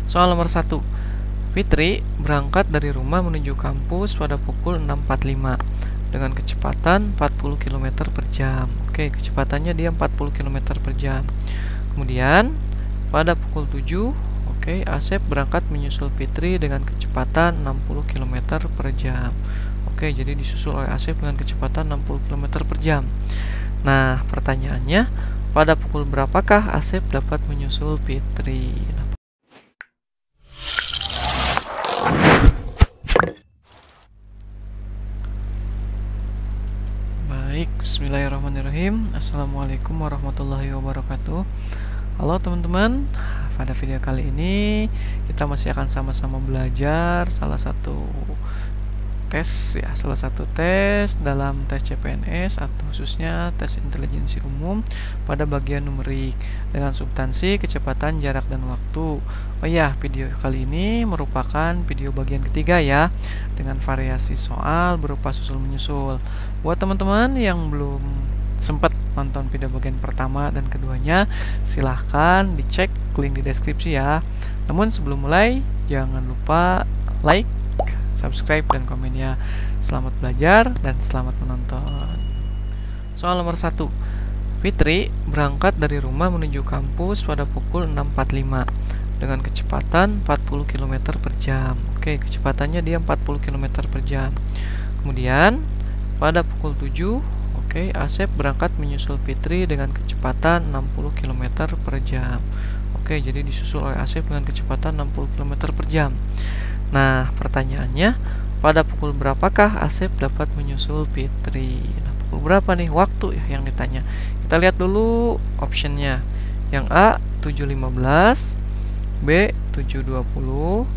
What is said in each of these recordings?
Soal nomor 1. Fitri berangkat dari rumah menuju kampus pada pukul 6.45 dengan kecepatan 40 km per jam. Oke, kecepatannya dia 40 km per jam. Kemudian pada pukul 7, oke, Asep berangkat menyusul Fitri dengan kecepatan 60 km per jam. Oke, jadi disusul oleh Asep dengan kecepatan 60 km per jam. Nah, pertanyaannya, pada pukul berapakah Asep dapat menyusul Fitri? Baik, bismillahirrahmanirrahim. Assalamualaikum warahmatullahi wabarakatuh. Halo teman-teman, pada video kali ini kita masih akan sama-sama belajar salah satu tes dalam tes CPNS atau khususnya tes intelijensi umum pada bagian numerik dengan substansi kecepatan, jarak, dan waktu. Oh ya, video kali ini merupakan video bagian ketiga ya, dengan variasi soal berupa susul menyusul. Buat teman-teman yang belum sempat nonton video bagian pertama dan keduanya, silahkan dicek link di deskripsi ya. Namun sebelum mulai, jangan lupa like, subscribe, dan komen ya. Selamat belajar dan selamat menonton. Soal nomor 1. Fitri berangkat dari rumah menuju kampus pada pukul 6.45 dengan kecepatan 40 km per jam. Oke, kecepatannya dia 40 km per jam. Kemudian pada pukul 7, oke, Asep berangkat menyusul Fitri dengan kecepatan 60 km per jam. Oke, jadi disusul oleh Asep dengan kecepatan 60 km per jam. Nah, pertanyaannya, pada pukul berapakah Asep dapat menyusul Fitri? Nah, pukul berapa nih waktu ya yang ditanya? Kita lihat dulu optionnya. Yang A 7.15, B 7.20,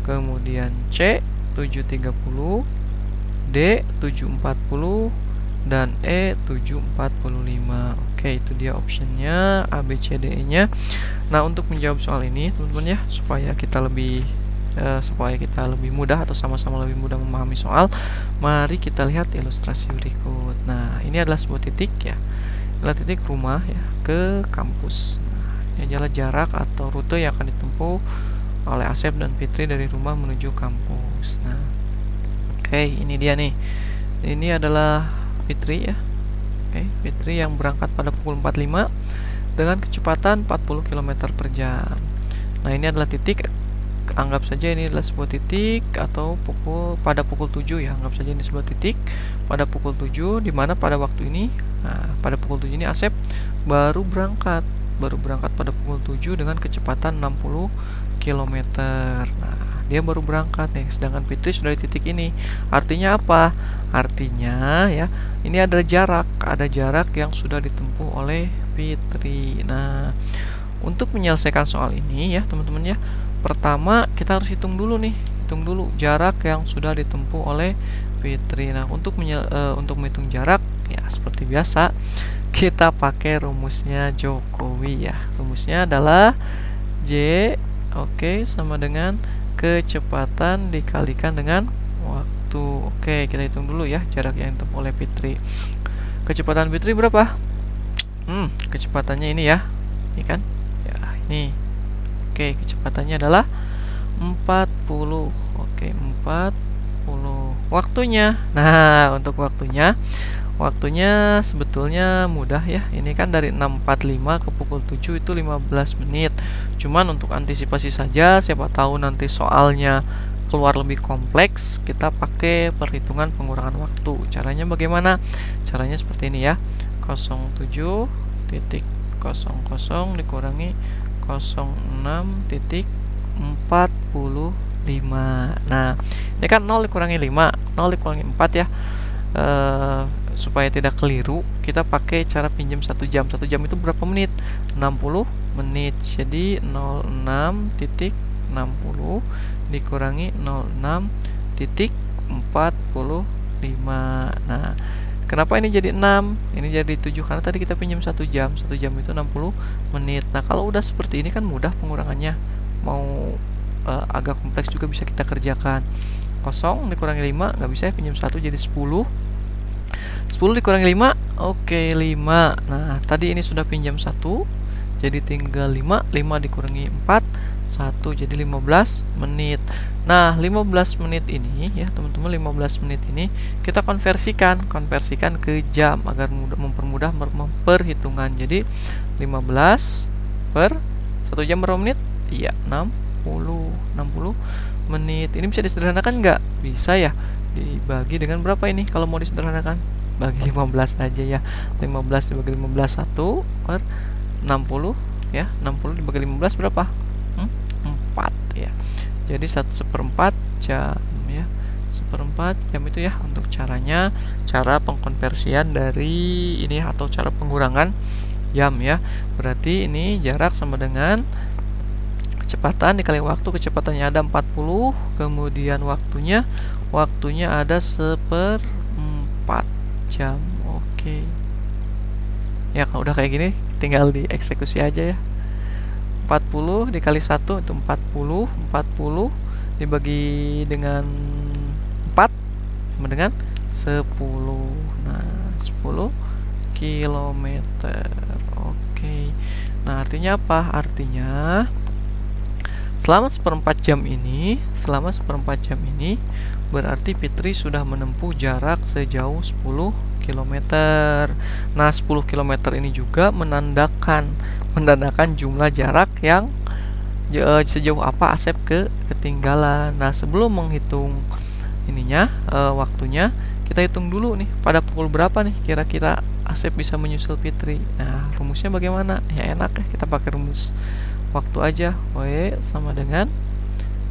kemudian C 7.30, D 7.40, dan E 7.45. Oke, itu dia optionnya A, B, C, D, E nya. Nah, untuk menjawab soal ini teman-teman ya, supaya kita lebih mudah atau sama-sama lebih mudah memahami soal, mari kita lihat ilustrasi berikut. Nah, ini adalah sebuah titik ya, adalah titik rumah ya ke kampus. Nah, ini adalah jarak atau rute yang akan ditempuh oleh Asep dan Fitri dari rumah menuju kampus. Nah, oke, ini dia nih. Ini adalah Fitri ya. Oke, Fitri yang berangkat pada pukul 4.05 dengan kecepatan 40 km per jam. Nah, ini adalah titik, anggap saja ini adalah sebuah titik atau pada pukul 7 ya, anggap saja ini sebuah titik pada pukul 7, di mana pada waktu ini, nah, pada pukul 7 ini Asep baru berangkat pada pukul 7 dengan kecepatan 60 km. Nah, dia baru berangkat nih, sedangkan Fitri sudah di titik ini. Artinya apa? Artinya ya, ini adalah ada jarak yang sudah ditempuh oleh Fitri. Nah, untuk menyelesaikan soal ini ya teman-teman ya, pertama kita harus hitung dulu jarak yang sudah ditempuh oleh Fitri. Nah, untuk menghitung jarak ya seperti biasa kita pakai rumusnya Jokowi ya. Rumusnya adalah J, oke, sama dengan kecepatan dikalikan dengan waktu. Oke, kita hitung dulu ya jarak yang ditempuh oleh Fitri. Kecepatan Fitri berapa? Kecepatannya ini ya. Ini kan? Ya, ini. Oke, kecepatannya adalah 40. Oke, 40. Waktunya. Nah, untuk waktunya sebetulnya mudah ya. Ini kan dari 6.45 ke pukul 7 itu 15 menit. Cuman untuk antisipasi saja, siapa tahu nanti soalnya keluar lebih kompleks, kita pakai perhitungan pengurangan waktu. Caranya bagaimana? Caranya seperti ini ya. 07.00 dikurangi 06.45. Nah, ini kan 0 dikurangi 5, 0 dikurangi 4 ya. Supaya tidak keliru, kita pakai cara pinjam 1 jam. 1 jam itu berapa menit? 60 menit. Jadi 06.60 dikurangi 06.45. Nah, kenapa ini jadi 6? Ini jadi 7 karena tadi kita pinjam 1 jam. 1 jam itu 60 menit. Nah, kalau udah seperti ini kan mudah pengurangannya. Mau agak kompleks juga bisa kita kerjakan. 0 dikurangi 5, nggak bisa ya, pinjam 1 jadi 10. 10 dikurangi 5, oke, 5. Nah, tadi ini sudah pinjam 1, jadi tinggal 5. 5 dikurangi 4, 1, jadi 15 menit. Nah, 15 menit ini ya teman-teman, 15 menit ini kita konversikan ke jam agar mempermudah perhitungan. Jadi 15 per 1 jam berapa menit? Iya, 60 menit. Ini bisa disederhanakan nggak? Bisa ya. Dibagi dengan berapa ini kalau mau disederhanakan? Bagi 15 aja ya. 15 dibagi 15, 1 per 60 ya. 60 dibagi 15 berapa? 4 ya. Jadi 1/4 jam ya. 1/4 jam itu ya untuk caranya, cara pengkonversian dari ini atau cara pengurangan jam ya. Berarti ini jarak sama dengan kecepatan dikali waktu. Kecepatannya ada 40, kemudian waktunya ada 1/4 jam. Oke. Ya kalau udah kayak gini tinggal dieksekusi aja ya. 40 dikali 1 itu 40. 40 dibagi dengan 4 sama dengan 10. Nah, 10 kilometer. Oke. Nah, artinya apa? Artinya selama 1/4 jam ini, berarti Fitri sudah menempuh jarak sejauh 10 km. Nah, 10 km ini juga menandakan jumlah jarak yang sejauh apa Asep ketinggalan. Nah, sebelum menghitung ininya waktunya, kita hitung dulu nih pada pukul berapa nih kira-kira Asep bisa menyusul Fitri. Nah, rumusnya bagaimana? Ya enak ya, kita pakai rumus waktu aja. W sama dengan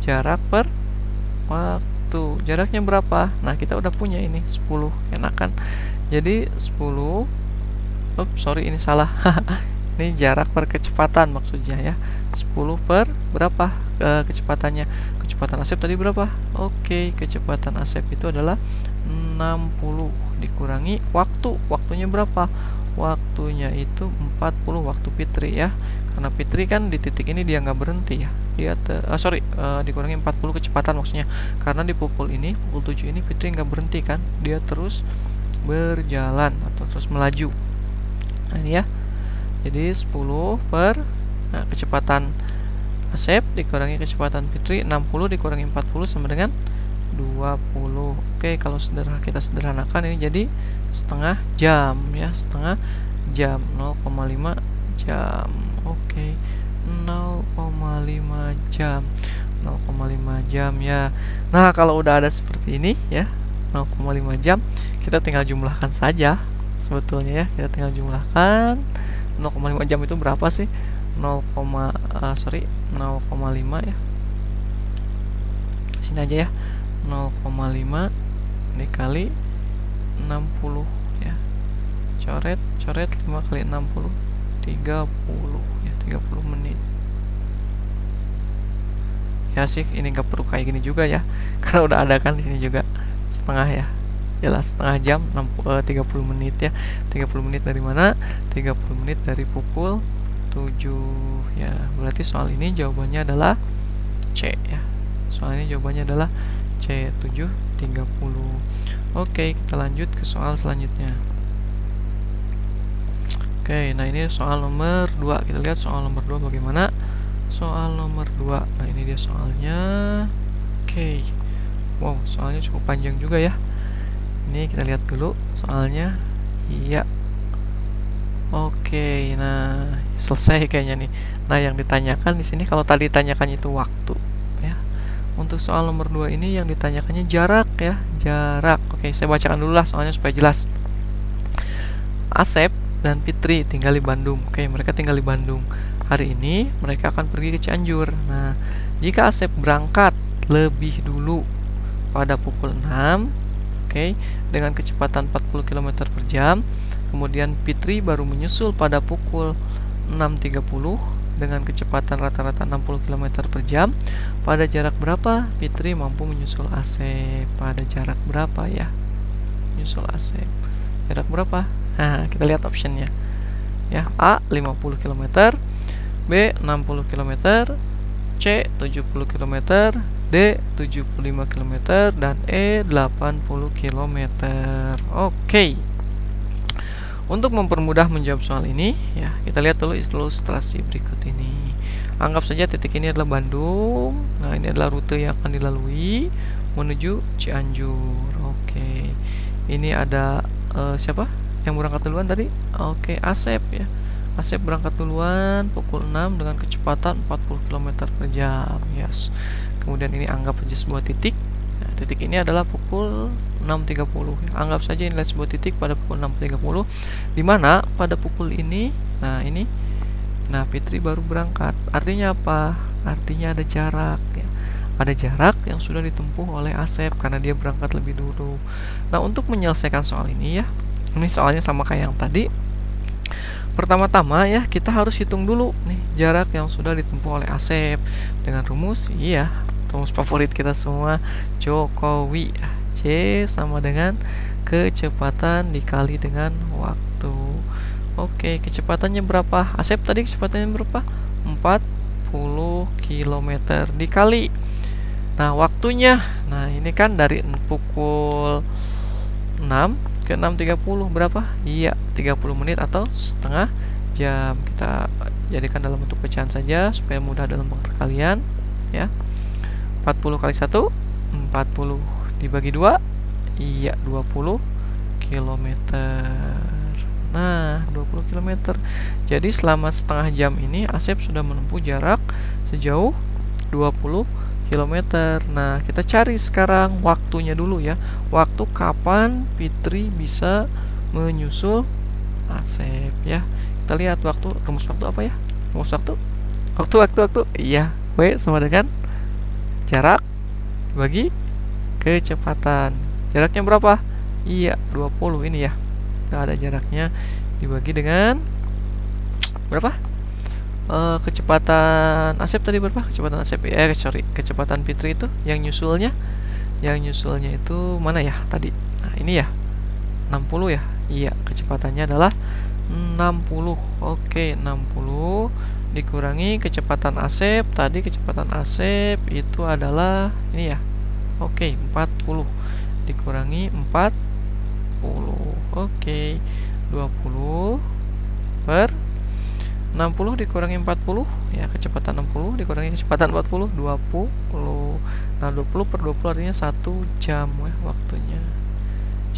jarak per waktu. Jaraknya berapa? Nah, kita udah punya ini 10. Enak kan? Jadi 10. Sorry ini salah. Ini jarak per kecepatan maksudnya ya. 10 per berapa kecepatannya? Kecepatan Asep tadi berapa? Oke, kecepatan Asep itu adalah 60 dikurangi waktu. Waktunya berapa? Waktunya itu 40 waktu Fitri ya. Karena Fitri kan di titik ini dia nggak berhenti ya. Dikurangi 40 kecepatan maksudnya. Karena di pukul 7 ini Fitri nggak berhenti kan. Dia terus berjalan atau terus melaju. Nah, ini ya. Jadi 10 per kecepatan Asep dikurangi kecepatan Fitri, 60 dikurangi 40 sama dengan 20. Oke, kalau kita sederhanakan ini jadi setengah jam ya, setengah jam, 0,5 jam. Oke, 0,5 jam. 0,5 jam ya. Nah, kalau udah ada seperti ini ya, 0,5 jam, kita tinggal jumlahkan saja sebetulnya ya. Kita tinggal jumlahkan 0,5 jam itu berapa sih? 0,5 ya. Sini aja ya. 0,5 dikali 60 ya. Coret 5 kali 60 30 ya, 30 menit. Ya sih, ini nggak perlu kayak gini juga ya. Karena udah ada kan di sini juga setengah ya. Jelas setengah jam 30 menit ya. 30 menit dari mana? 30 menit dari pukul 7 ya. Berarti soal ini jawabannya adalah C ya. Soal ini jawabannya adalah C, 7.30. Oke, kita lanjut ke soal selanjutnya. Oke, nah ini soal nomor 2. Kita lihat soal nomor 2 bagaimana. Soal nomor 2. Nah, ini dia soalnya. Oke. Wow, soalnya cukup panjang juga ya. Ini kita lihat dulu soalnya. Iya. Oke, nah selesai kayaknya nih. Nah, yang ditanyakan di sini, kalau tadi ditanyakan itu waktu ya. Untuk soal nomor 2 ini yang ditanyakannya jarak ya, jarak. Oke, saya bacakan dulu lah soalnya supaya jelas. Asep dan Fitri tinggal di Bandung. Oke, mereka tinggal di Bandung. Hari ini mereka akan pergi ke Cianjur. Nah, jika Asep berangkat lebih dulu pada pukul 6, oke, dengan kecepatan 40 km per jam, kemudian Fitri baru menyusul pada pukul 6.30 dengan kecepatan rata-rata 60 km per jam. Pada jarak berapa Fitri mampu menyusul Asep? Pada jarak berapa ya? Menyusul Asep. Jarak berapa? Nah, kita lihat optionnya. Ya, A 50 km, B 60 km, C 70 km, D 75 km, dan E 80 km. Oke. Untuk mempermudah menjawab soal ini, ya kita lihat dulu ilustrasi berikut ini. Anggap saja titik ini adalah Bandung. Nah, ini adalah rute yang akan dilalui menuju Cianjur. Oke. Ini ada siapa yang berangkat duluan tadi? Oke, Asep ya. Asep berangkat duluan pukul 6 dengan kecepatan 40 km per jam. Yes. Kemudian ini anggap saja sebuah titik. Nah, titik ini adalah pukul 6.30. Anggap saja ini adalah sebuah titik pada pukul 6.30, di mana pada pukul ini, nah Fitri baru berangkat. Artinya apa? Artinya ada jarak ya. Ada jarak yang sudah ditempuh oleh Asep karena dia berangkat lebih dulu. Nah, untuk menyelesaikan soal ini ya, ini soalnya sama kayak yang tadi. Pertama-tama ya, kita harus hitung dulu nih jarak yang sudah ditempuh oleh Asep dengan rumus rumus favorit kita semua, Jokowi. C sama dengan kecepatan dikali dengan waktu. Oke, kecepatannya berapa? Asep tadi kecepatannya berapa? 40 km dikali. Nah, waktunya. Nah, ini kan dari pukul 6 ke 6.30 berapa? Iya, 30 menit atau setengah jam. Kita jadikan dalam bentuk pecahan saja supaya mudah dalam perkalian ya. 40 kali 1 40 dibagi 2, iya 20 km. Nah, 20 km. Jadi selama setengah jam ini Asep sudah menempuh jarak sejauh 20 km. Nah, kita cari sekarang waktunya dulu ya. Waktu kapan Fitri bisa menyusul Asep ya. Kita lihat rumus waktu apa ya? Rumus waktu. Waktu. Iya, W sama dengan jarak bagi kecepatan. Jaraknya berapa? Iya, 20 ini ya. Nah, ada jaraknya dibagi dengan berapa? Kecepatan Asep tadi berapa? Kecepatan Asep kecepatan Fitri itu yang nyusulnya. Yang nyusulnya itu mana ya tadi? Nah, ini ya. 60 ya. Iya, kecepatannya adalah 60. Oke, 60 dikurangi kecepatan Asep. Tadi kecepatan Asep itu adalah ini ya. Oke, 40 dikurangi 40. Oke, 20 per 60 dikurangi 40 ya, kecepatan 60 dikurangi kecepatan 40, 20. Nah, 20 per 20 artinya 1 jam ya waktunya.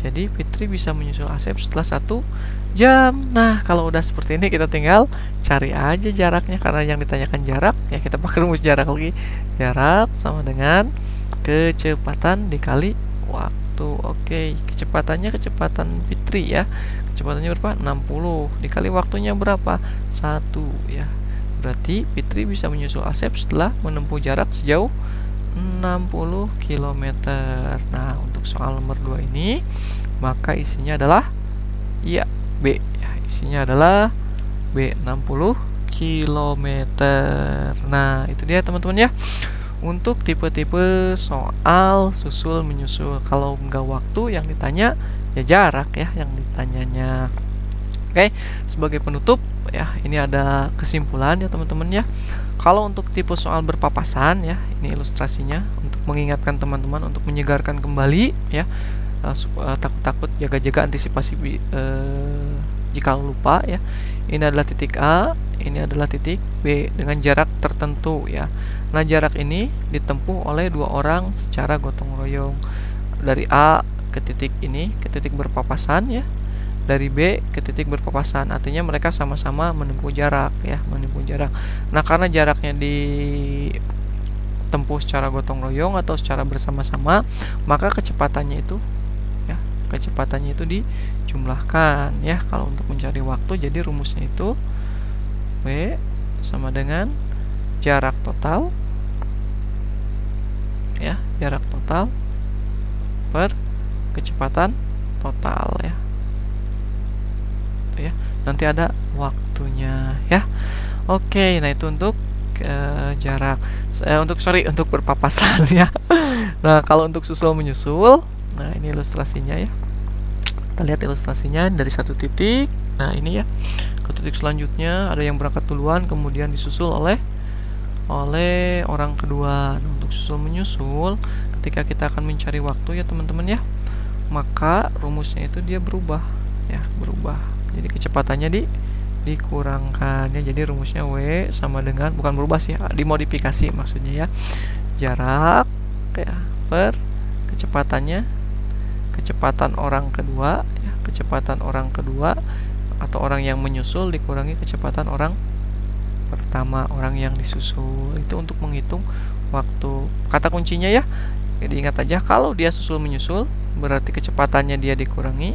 Jadi Fitri bisa menyusul Asep setelah 1 jam. Nah, kalau udah seperti ini kita tinggal cari aja jaraknya, karena yang ditanyakan jarak ya, kita pakai rumus jarak lagi. Jarak sama dengan kecepatan dikali waktu. Oke, kecepatan Fitri ya. Kecepatannya berapa? 60 dikali waktunya berapa? 1 ya. Berarti Fitri bisa menyusul Asep setelah menempuh jarak sejauh 60 km. Nah, untuk soal nomor 2 ini maka isinya adalah B ya. Isinya adalah B, 60 km. Nah, itu dia teman-teman ya. Untuk tipe-tipe soal susul menyusul. Kalau nggak waktu yang ditanya, ya jarak ya yang ditanyanya. Oke, sebagai penutup ya, ini ada kesimpulan ya teman-teman ya. Kalau untuk tipe soal berpapasan ya, ini ilustrasinya untuk mengingatkan teman-teman, untuk menyegarkan kembali ya, takut-takut, jaga-jaga, antisipasi jika lupa ya. Ini adalah titik A, ini adalah titik B dengan jarak tertentu ya. Nah, jarak ini ditempuh oleh 2 orang secara gotong royong. Dari A ke titik ini, ke titik berpapasan ya. Dari B ke titik berpapasan, artinya mereka sama-sama menempuh jarak ya, menempuh jarak. Nah, karena jaraknya ditempuh secara gotong royong atau secara bersama-sama, maka kecepatannya itu dijumlahkan ya. Kalau untuk mencari waktu, jadi rumusnya itu W sama dengan jarak total ya, jarak total per kecepatan total ya. Itu ya. Nanti ada waktunya ya. Oke, nah itu untuk jarak untuk berpapasan ya. Nah, kalau untuk susul menyusul, nah ini ilustrasinya ya. Kita lihat ilustrasinya dari satu titik. Nah, ini ya. Ke titik selanjutnya ada yang berangkat duluan, kemudian disusul oleh orang kedua. Nah, untuk susul menyusul, ketika kita akan mencari waktu ya teman-teman ya, maka rumusnya itu dia berubah ya, berubah. Jadi kecepatannya dikurangkan ya. Jadi rumusnya W sama dengan, bukan berubah sih, dimodifikasi maksudnya ya. Jarak ya per kecepatan orang kedua ya, kecepatan orang kedua atau orang yang menyusul dikurangi kecepatan orang pertama, orang yang disusul. Itu untuk menghitung waktu. Kata kuncinya ya. Jadi ingat aja, kalau dia susul menyusul berarti kecepatannya dia dikurangi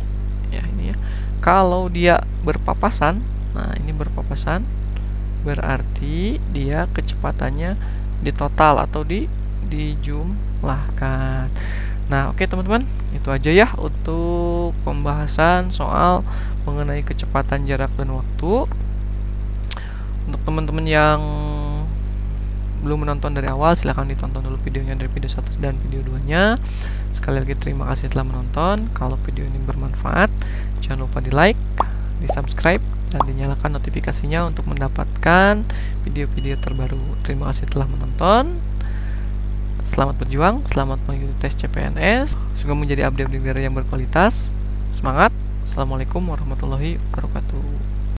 ya, ini ya. Kalau dia berpapasan, nah ini berpapasan, berarti dia kecepatannya ditotal atau dijumlahkan. Nah, oke teman-teman, itu aja ya untuk pembahasan soal mengenai kecepatan, jarak, dan waktu. Untuk teman-teman yang belum menonton dari awal, silahkan ditonton dulu videonya dari video 1 dan video 2-nya. Sekali lagi terima kasih telah menonton. Kalau video ini bermanfaat, jangan lupa di like, di subscribe, dan dinyalakan notifikasinya untuk mendapatkan video-video terbaru. Terima kasih telah menonton. Selamat berjuang, selamat mengikuti tes CPNS. Semoga menjadi abdi-abdi negara yang berkualitas. Semangat. Assalamualaikum warahmatullahi wabarakatuh.